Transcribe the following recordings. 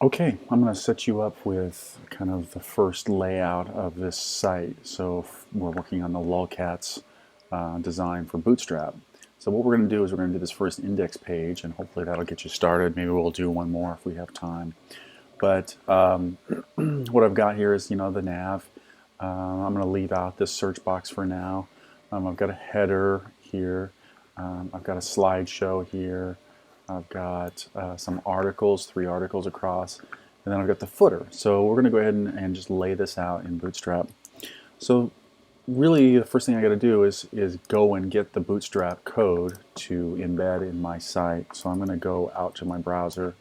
Okay, I'm going to set you up with kind of the first layout of this site. So we're working on the lolcats design for Bootstrap. So what we're going to do is we're going to do this first index page, and hopefully that'll get you started. Maybe we'll do one more if we have time. But what I've got here is, the nav. I'm going to leave out this search box for now. I've got a header here. I've got a slideshow here. I've got some articles, 3 articles across, and then I've got the footer. So we're going to go ahead and just lay this out in Bootstrap. So really the first thing I got to do is go and get the Bootstrap code to embed in my site. So I'm going to go out to my browser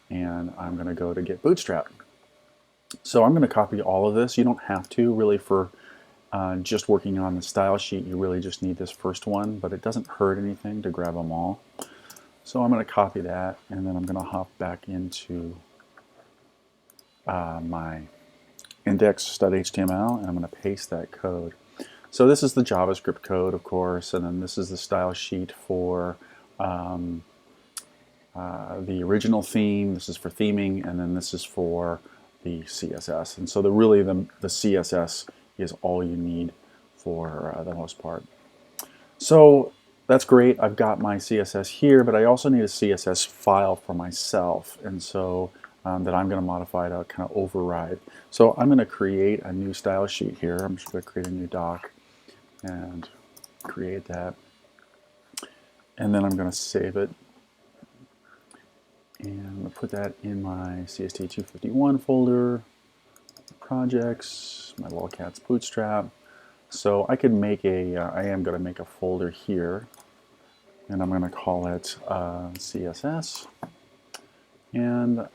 and I'm going to go to get Bootstrap. So I'm going to copy all of this. You don't have to really for just working on the style sheet. You really just need this first one, but it doesn't hurt anything to grab them all. So I'm going to copy that, and then I'm going to hop back into my index.html, and I'm going to paste that code. So this is the JavaScript code, of course, and then this is the style sheet for the original theme. This is for theming, and then this is for the CSS. And so really the CSS is all you need for the most part. So that's great. I've got my CSS here, but I also need a CSS file for myself, and so that I'm going to modify to kind of override. So I'm going to create a new style sheet here. I'm just going to create a new doc and create that, and then I'm going to save it, and I'm going to put that in my CST251 folder, projects, my lolcats bootstrap. So I could make I am going to make a folder here, and I'm going to call it CSS, and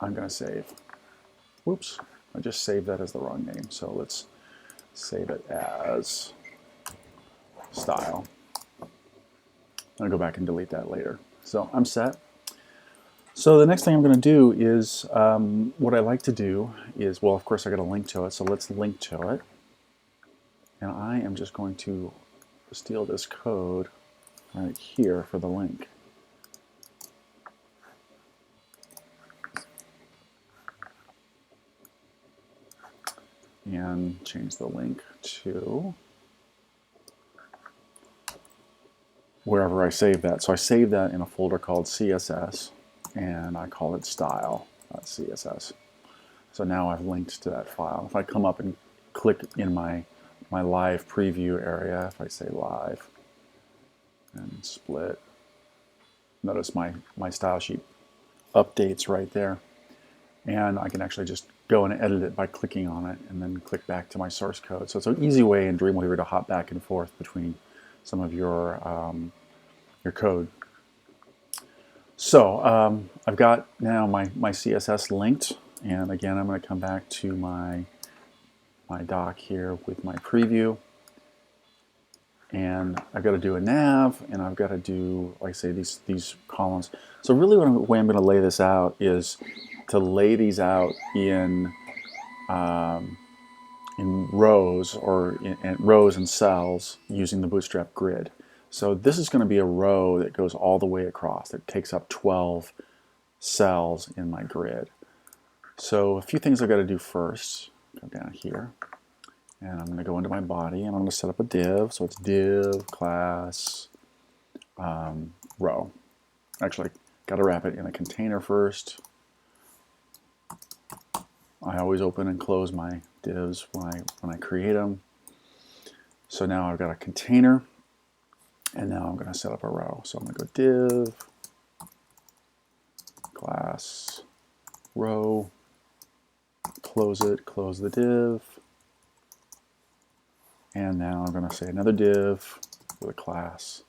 I'm going to save. Whoops, I just saved that as the wrong name, so let's save it as style. I'll go back and delete that later. So I'm set. So the next thing I'm going to do is, what I like to do is, well, of course I got a link to it, so let's link to it. And I am just going to steal this code right here for the link. And change the link to wherever I save that. So I save that in a folder called CSS, and I call it style.css. So now I've linked to that file. If I come up and click in my live preview area, if I say live and split, notice my style sheet updates right there. And I can actually just go and edit it by clicking on it and then click back to my source code. So it's an easy way in Dreamweaver to hop back and forth between some of your code. So I've got now my CSS linked, and again I'm going to come back to my doc here with my preview, and I've got to do a nav, and I've got to do, like I say, these columns. So really the way I'm going to lay this out is to lay these out in rows, or in rows and cells using the Bootstrap grid. So this is going to be a row that goes all the way across. It takes up 12 cells in my grid. So a few things I've got to do first. Go down here, and I'm going to go into my body, and I'm going to set up a div. So it's div class row. Actually, got to wrap it in a container first. I always open and close my divs when I create them. So now I've got a container, and now I'm going to set up a row. So I'm going to go div class row, close it, close the div, and now I'm going to say another div with a class.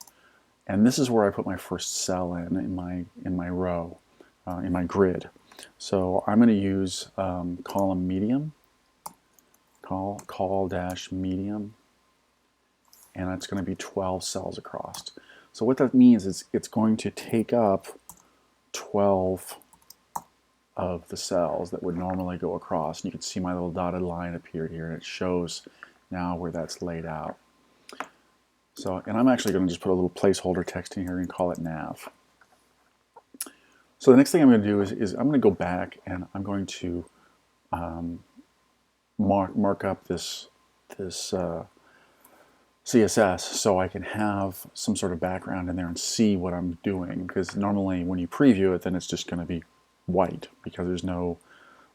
And this is where I put my first cell in my row, in my grid. So I'm going to use column medium, call dash medium, and it's going to be 12 cells across. So what that means is it's going to take up 12 of the cells that would normally go across. And you can see my little dotted line appeared here, and it shows now where that's laid out. So, and I'm actually going to just put a little placeholder text in here and call it nav. So the next thing I'm going to do is I'm going to go back and I'm going to mark up this CSS so I can have some sort of background in there and see what I'm doing, because normally when you preview it, then it's just going to be white because there's no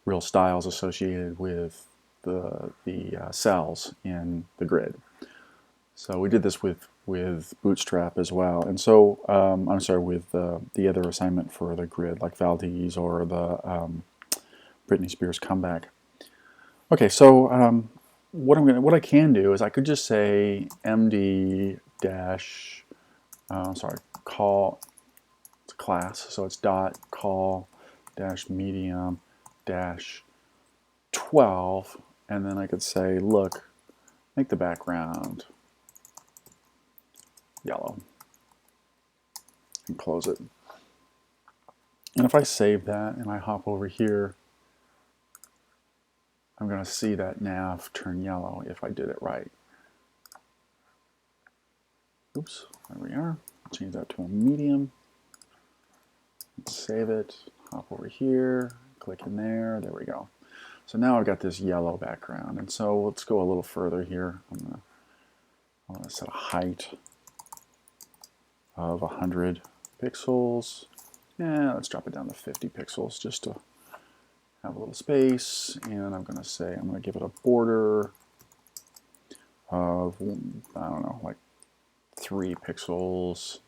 real styles associated with the cells in the grid. So we did this with Bootstrap as well, and so I'm sorry, with the other assignment for the grid, like Valdez or the Britney Spears comeback. Okay, so what I can do is I could just say MD dash call class, so it's dot call dash medium dash 12, and then I could say, look, make the background yellow and close it. And if I save that and I hop over here, I'm going to see that nav turn yellow if I did it right. Oops, there we are. Change that to a medium. Save it, hop over here, click in there, there we go. So now I've got this yellow background, and so let's go a little further here. I'm going to set a height of 100 pixels. Yeah, let's drop it down to 50 pixels just to have a little space, and I'm going to say I'm going to give it a border of, I don't know, like 3 pixels,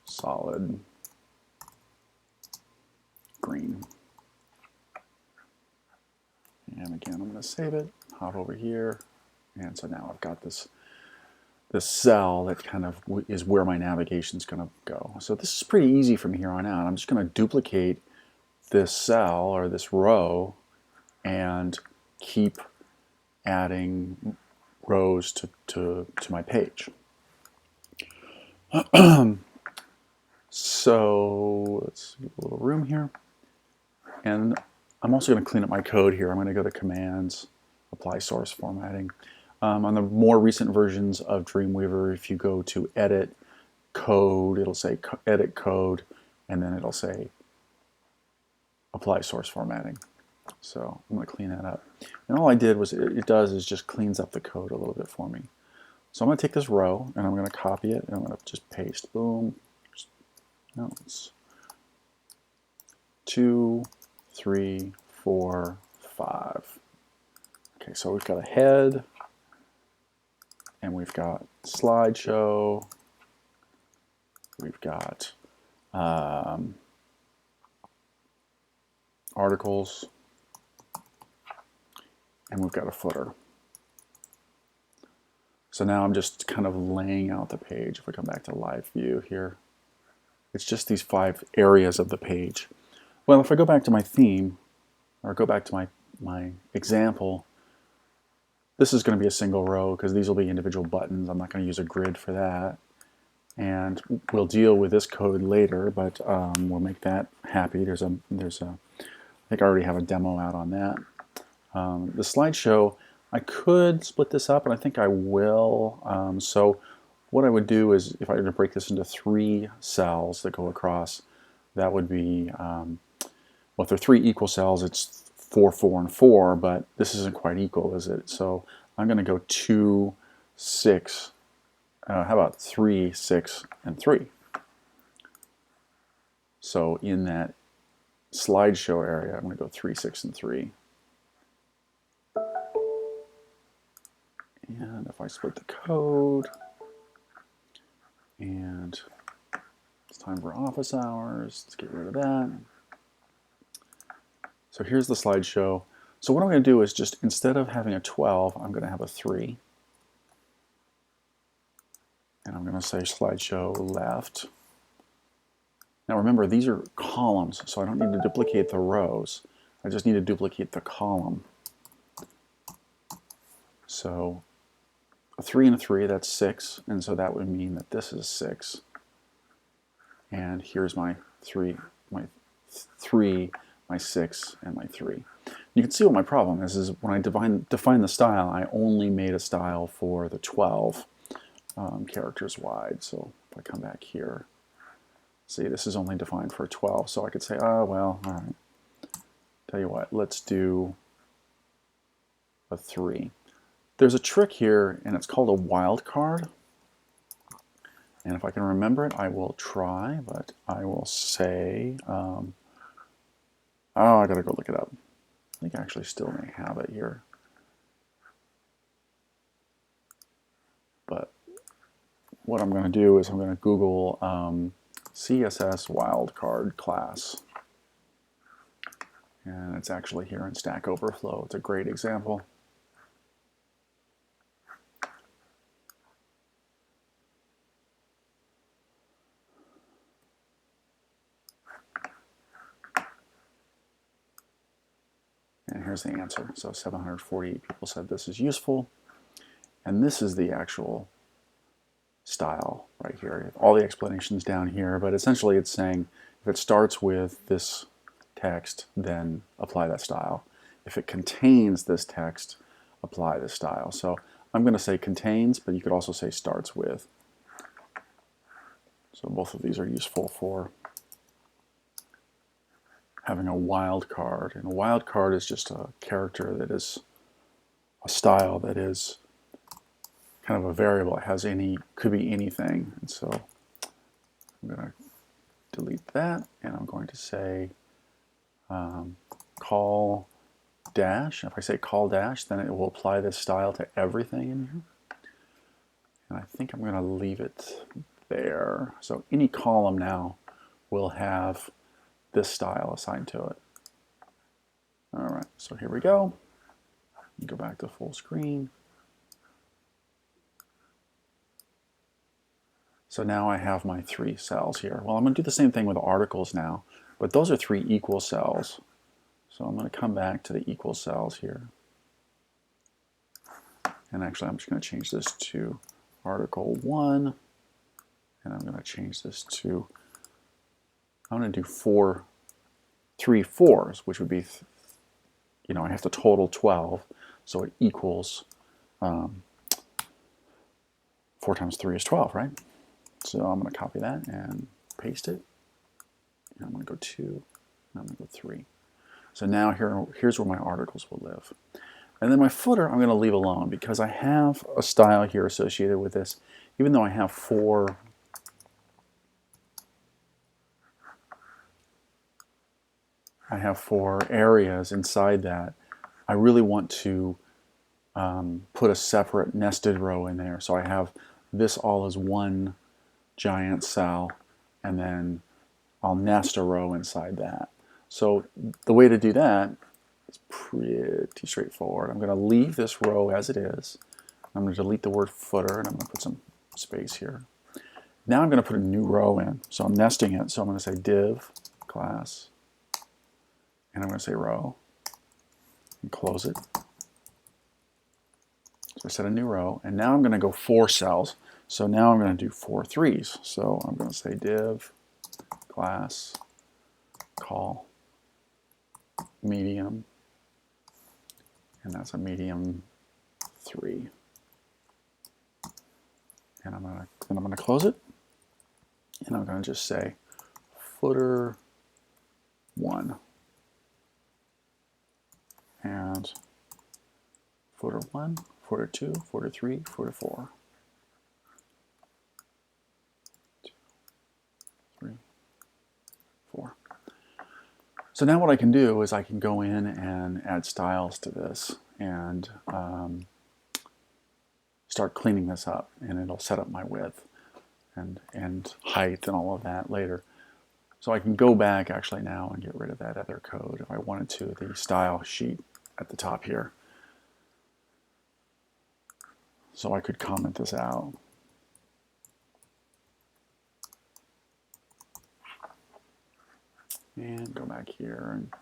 solid green. And again, I'm going to save it, hop over here, and so now I've got this cell that kind of is where my navigation is going to go. So this is pretty easy from here on out. I'm just going to duplicate this cell or this row and keep adding rows to my page. So let's give a little room here. And I'm also going to clean up my code here. I'm going to go to Commands, Apply Source Formatting. On the more recent versions of Dreamweaver, if you go to Edit Code, it'll say Edit Code, and then it'll say Apply Source Formatting. So I'm going to clean that up. And all I did was, it does is just cleans up the code a little bit for me. So I'm going to take this row, and I'm going to copy it, and I'm going to just paste. Boom. No, it's 2, 3, 4, 5. Okay, so we've got a head, and we've got slideshow, we've got articles, and we've got a footer. So now I'm just kind of laying out the page. If we come back to live view here, it's just these 5 areas of the page. Well, if I go back to my theme, or go back to my example, this is going to be a single row because these will be individual buttons. I'm not going to use a grid for that. And we'll deal with this code later, but we'll make that happy. I think I already have a demo out on that. The slideshow, I could split this up, and I think I will. So what I would do is, if I were to break this into 3 cells that go across, that would be, well, if they're 3 equal cells, it's 4, 4, and 4, but this isn't quite equal, is it? So I'm going to go 2, 6, how about 3, 6, and 3? So in that slideshow area, I'm going to go 3, 6, and 3. And if I split the code, and it's time for office hours, let's get rid of that. So here's the slideshow. So what I'm going to do is just, instead of having a 12, I'm going to have a 3. And I'm going to say slideshow left. Now remember, these are columns, so I don't need to duplicate the rows. I just need to duplicate the column. So a 3 and a 3, that's 6, and so that would mean that this is 6. And here's my 3, my 6, and my 3. You can see what my problem is when I define the style, I only made a style for the 12 characters wide. So if I come back here, See, this is only defined for 12, so I could say, oh, well, all right. Tell you what, let's do a 3. There's a trick here, and it's called a wildcard. And if I can remember it, I will try, but I will say, oh, I gotta go look it up. I think I actually still may have it here. But what I'm gonna do is I'm gonna Google CSS wildcard class. And it's actually here in Stack Overflow. It's a great example. And here's the answer. So 748 people said this is useful. And this is the actual style right here. All the explanations down here, but essentially it's saying if it starts with this text, then apply that style. If it contains this text, apply this style. So I'm going to say contains, but you could also say starts with. So both of these are useful for having a wildcard. And a wildcard is just a character that is a style that is kind of a variable. It has could be anything. And so I'm going to delete that, and I'm going to say call dash. If I say call dash, then it will apply this style to everything in here. And I think I'm going to leave it there. So any column now will have this style assigned to it. All right, so here we go. Go back to full screen. So now I have my 3 cells here. Well, I'm going to do the same thing with articles now, but those are 3 equal cells. So I'm going to come back to the equal cells here. And actually, I'm just going to change this to article 1. And I'm going to change this to, I'm going to do 3 4s, which would be, I have to total 12. So it equals 4 times 3 is 12, right? So I'm going to copy that and paste it. And I'm going to go 2, and I'm going to go 3. So now here's where my articles will live. And then my footer I'm going to leave alone because I have a style here associated with this. Even though I have 4 areas inside that, I really want to put a separate nested row in there. So I have this all as one giant cell, and then I'll nest a row inside that. So the way to do that is pretty straightforward. I'm going to leave this row as it is. I'm going to delete the word footer, and I'm going to put some space here. Now I'm going to put a new row in. So I'm nesting it. So I'm going to say div class, and I'm going to say row, and close it. So I set a new row, and now I'm going to go 4 cells. So now I'm going to do 4 3s. So I'm going to say div class call medium, and that's a medium 3. And I'm going to close it, and I'm going to just say footer 1 and footer 1, footer 2, footer 3, footer 4. 2, 3, 4. So now what I can do is I can go in and add styles to this and start cleaning this up, and it'll set up my width and height and all of that later. So I can go back actually now and get rid of that other code if I wanted to, the style sheet at the top here. So I could comment this out. And go back here, and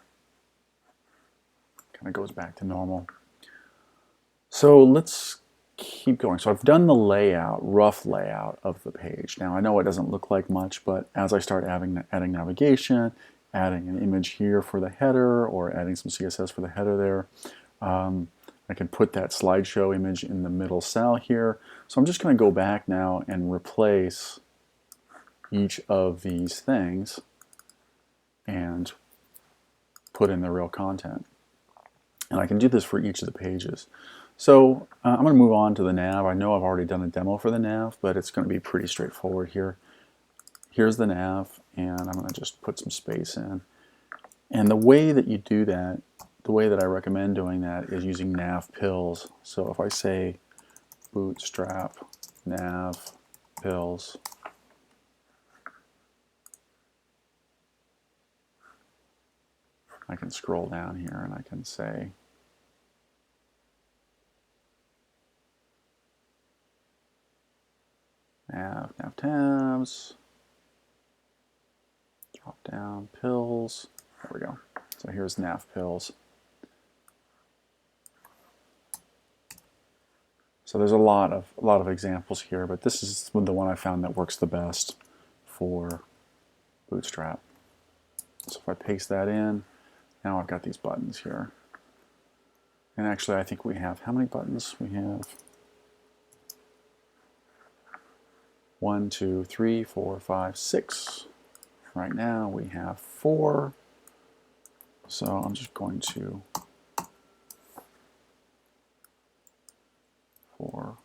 kind of goes back to normal. So let's keep going. So I've done the layout, rough layout of the page. Now I know it doesn't look like much, but as I start adding navigation, adding an image here for the header, or adding some CSS for the header there, I can put that slideshow image in the middle cell here. So I'm just going to go back now and replace each of these things and put in the real content. And I can do this for each of the pages. So I'm going to move on to the nav. I know I've already done a demo for the nav, but it's going to be pretty straightforward here. Here's the nav, and I'm going to just put some space in. And the way that you do that, the way that I recommend doing that is using nav pills. So if I say bootstrap nav pills, I can scroll down here and I can say nav tabs, drop down pills. There we go. So here's nav pills. So there's a lot of examples here, but this is the one I found that works the best for Bootstrap. So if I paste that in, now I've got these buttons here. And actually I think we have, how many buttons? We have 1, 2, 3, 4, 5, 6. Right now we have 4. So I'm just going to 4,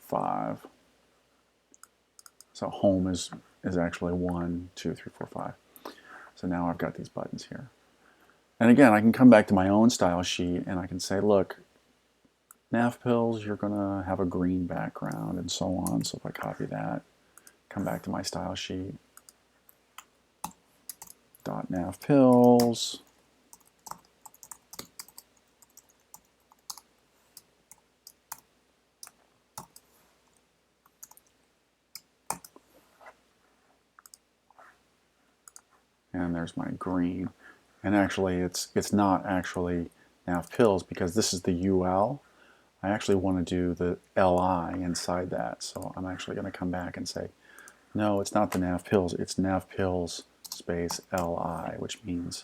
5. So home is actually 1, 2, 3, 4, 5. So now I've got these buttons here. And again, I can come back to my own style sheet and I can say, look, nav pills, you're going to have a green background and so on. So if I copy that, come back to my style sheet, .nav pills, and there's my green. And actually it's not actually nav pills because this is the UL. I actually want to do the LI inside that. So I'm actually going to come back and say, no, it's not the nav pills, it's nav pills space LI, which means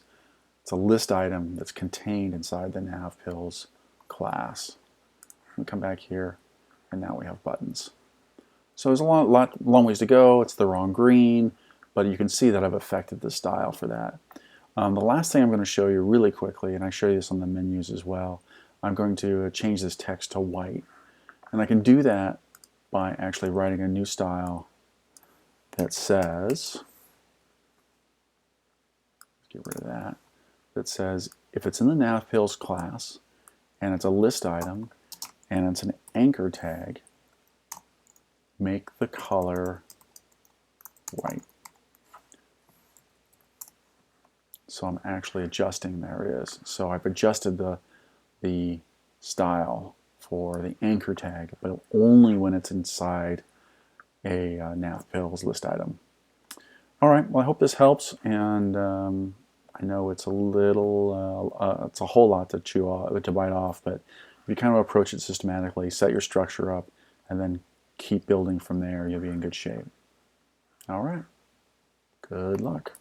it's a list item that's contained inside the nav pills class. We come back here and now we have buttons. So there's a long ways to go. It's the wrong green, but you can see that I've affected the style for that. The last thing I'm going to show you really quickly, and I show you this on the menus as well, I'm going to change this text to white. And I can do that by actually writing a new style that says, get rid of that, that says if it's in the nav pills class and it's a list item and it's an anchor tag, make the color white. So I'm actually adjusting, there it is. So I've adjusted the style for the anchor tag, but only when it's inside a nav pills list item. All right, well I hope this helps, and I know it's a little, it's a whole lot to chew off, to bite off, but if you kind of approach it systematically, set your structure up, and then keep building from there, you'll be in good shape. All right, good luck.